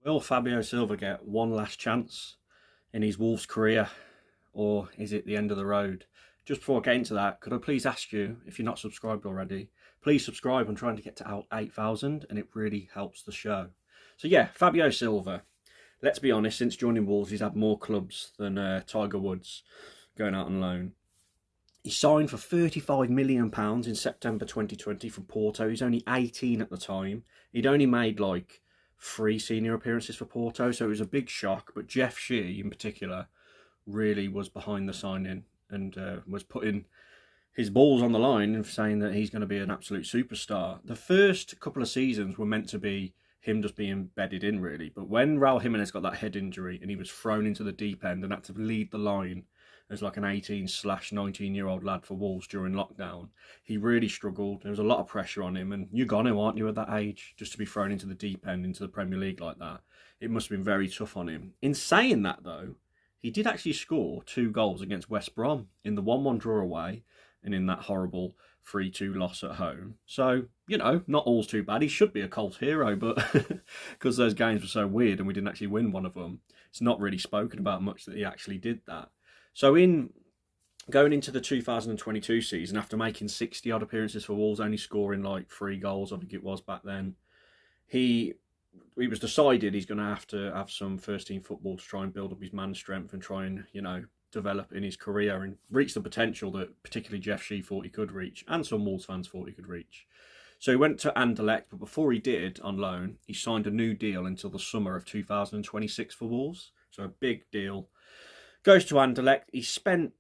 Will Fabio Silva get one last chance in his Wolves career, or is it the end of the road? Just before I get into that, could I please ask you, if you're not subscribed already, please subscribe. I'm trying to get to out 8,000 and it really helps the show. So yeah, Fabio Silva. Let's be honest, since joining Wolves, he's had more clubs than Tiger Woods going out on loan. He signed for £35 million in September 2020 from Porto. He's only 18 at the time. He'd only made like 3 senior appearances for Porto, so it was a big shock. But Jeff Shee, in particular, really was behind the signing and was putting his balls on the line and saying that he's going to be an absolute superstar. The first couple of seasons were meant to be him just being bedded in, really. But when Raul Jimenez got that head injury and he was thrown into the deep end and had to lead the line as like an 18/19-year-old lad for Wolves during lockdown, he really struggled. There was a lot of pressure on him, and you're gonna, aren't you, at that age, just to be thrown into the deep end, into the Premier League like that. It must have been very tough on him. In saying that, though, he did actually score 2 goals against West Brom in the 1-1 draw away and in that horrible 3-2 loss at home. So, you know, not all's too bad. He should be a cult hero, but because those games were so weird and we didn't actually win one of them, it's not really spoken about much that he actually did that. So in going into the 2022 season, after making 60-odd appearances for Wolves, only scoring like 3 goals, I think it was back then, it was decided he's going to have some first-team football to try and build up his man strength and try and, you know, develop in his career and reach the potential that particularly Jeff Shee thought he could reach, and some Wolves fans thought he could reach. So he went to Anderlecht, but before he did, on loan, he signed a new deal until the summer of 2026 for Wolves. So a big deal. Goes to Anderlecht. He spent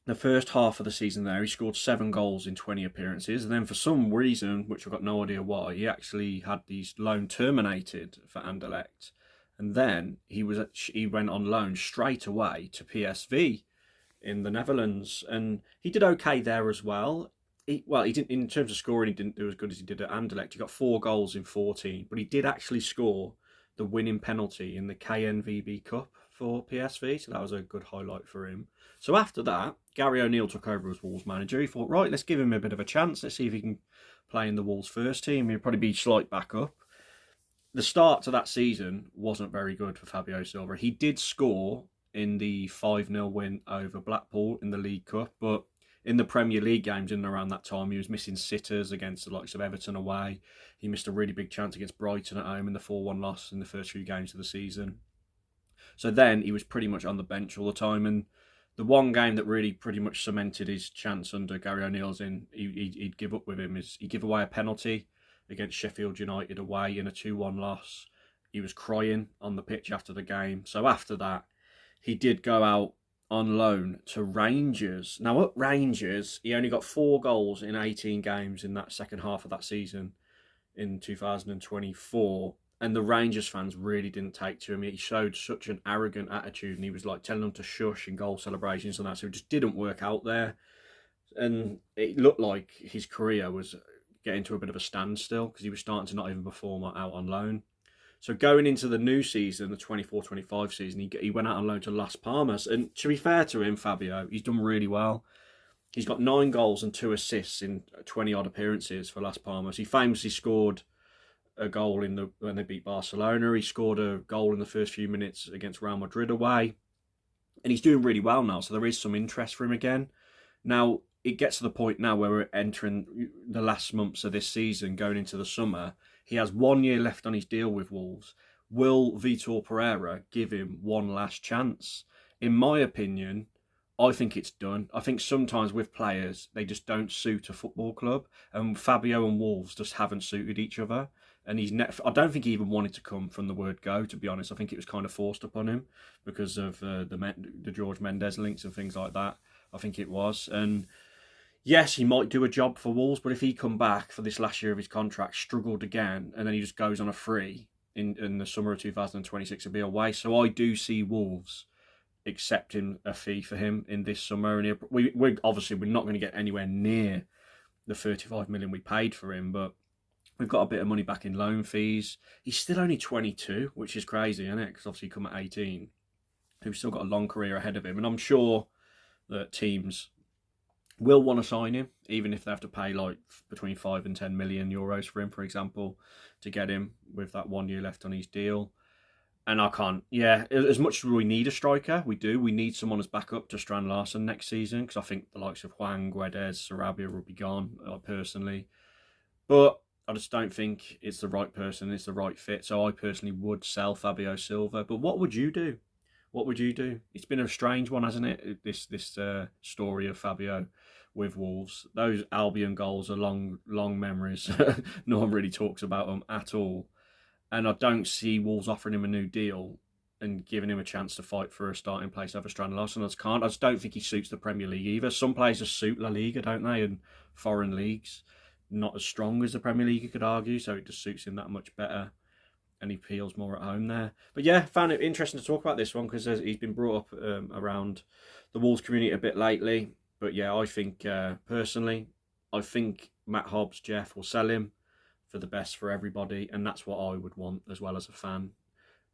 the first half of the season there. He scored 7 goals in 20 appearances. And then for some reason, which I've got no idea why, he actually had his loan terminated for Anderlecht. And then he went on loan straight away to PSV in the Netherlands. And he did okay there as well. He didn't, in terms of scoring, he didn't do as good as he did at Anderlecht. He got 4 goals in 14. But he did actually score the winning penalty in the KNVB Cup for PSV, so that was a good highlight for him. So after that, Gary O'Neill took over as Wolves manager. He thought, right, let's give him a bit of a chance. Let's see if he can play in the Wolves first team. He'll probably be slight backup. The start to that season wasn't very good for Fabio Silva. He did score in the 5-0 win over Blackpool in the League Cup, but in the Premier League games in and around that time, he was missing sitters against the likes of Everton away. He missed a really big chance against Brighton at home in the 4-1 loss in the first few games of the season. So then he was pretty much on the bench all the time. And the one game that really pretty much cemented his chance under Gary O'Neill's he'd give up with him is he gave away a penalty against Sheffield United away in a 2-1 loss. He was crying on the pitch after the game. So after that, he did go out on loan to Rangers. Now at Rangers, he only got 4 goals in 18 games in that second half of that season in 2024. And the Rangers fans really didn't take to him. He showed such an arrogant attitude and he was like telling them to shush in goal celebrations and that. So it just didn't work out there. And it looked like his career was getting to a bit of a standstill because he was starting to not even perform out on loan. So going into the new season, the 24-25 season, he went out on loan to Las Palmas. And to be fair to him, Fabio, he's done really well. He's got 9 goals and 2 assists in 20-odd appearances for Las Palmas. He famously scored a goal when they beat Barcelona. He scored a goal in the first few minutes against Real Madrid away. And he's doing really well now, so there is some interest for him again. Now, it gets to the point now where we're entering the last months of this season, going into the summer. He has 1 year left on his deal with Wolves. Will Vitor Pereira give him one last chance? In my opinion, I think it's done. I think sometimes with players, they just don't suit a football club. And Fabio and Wolves just haven't suited each other. And I don't think he even wanted to come from the word go, to be honest. I think it was kind of forced upon him because of the George Mendes links and things like that. I think it was. And yes, he might do a job for Wolves, but if he come back for this last year of his contract, struggled again, and then he just goes on a free in the summer of 2026, it'll be a waste. So I do see Wolves accepting a fee for him in this summer. And we're obviously not going to get anywhere near the 35 million we paid for him, but we've got a bit of money back in loan fees. He's still only 22, which is crazy, isn't it? Because obviously he come at 18. He's still got a long career ahead of him. And I'm sure that teams will want to sign him, even if they have to pay like between 5 and 10 million euros for him, for example, to get him with that 1 year left on his deal. And I can't, yeah, as much as we need a striker, we do. We need someone as backup to Strand Larsen next season, because I think the likes of Hwang, Guedes, Sarabia will be gone, personally. But I just don't think it's the right person, it's the right fit. So I personally would sell Fabio Silva. But what would you do? What would you do? It's been a strange one, hasn't it? This story of Fabio with Wolves. Those Albion goals are long memories. No one really talks about them at all. And I don't see Wolves offering him a new deal and giving him a chance to fight for a starting place over Strand Larsen. I just don't think he suits the Premier League either. Some players just suit La Liga, don't they? And foreign leagues. Not as strong as the Premier League, you could argue, so it just suits him that much better. And he feels more at home there. But yeah, found it interesting to talk about this one because he's been brought up around the Wolves community a bit lately. But yeah, I think, personally, I think Matt Hobbs, Jeff, will sell him for the best for everybody, and that's what I would want as well as a fan.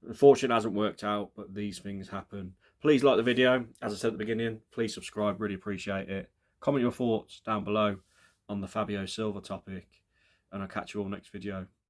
Unfortunately, it hasn't worked out, but these things happen. Please like the video. As I said at the beginning, please subscribe, really appreciate it. Comment your thoughts down below on the Fabio Silva topic, and I'll catch you all next video.